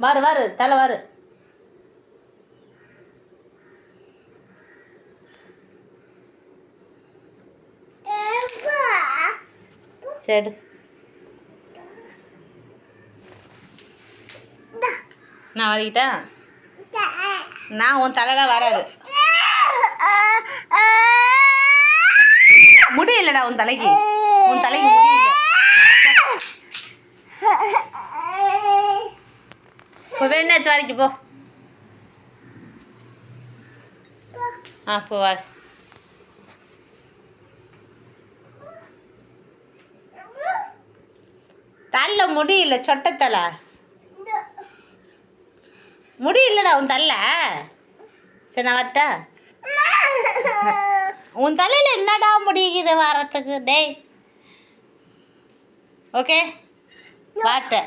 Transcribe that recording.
வாரு வாரு தலை வாரு. சரி நான் வரைக்கிட்டா? நான் உன் தலைலாம் வராது. முடியலடா உன் தலைக்கு முடியல. இப்போ வேணா எடுத்து வரைக்கு போ. போ வர. தள்ள முடியல, சொட்டத்தலை முடியலடா உன் தலை. சரி நான் வரட்டா? உன் தலையில் என்னடா முடியுது வாரத்துக்கு? டேய் ஓகே வாட்ட.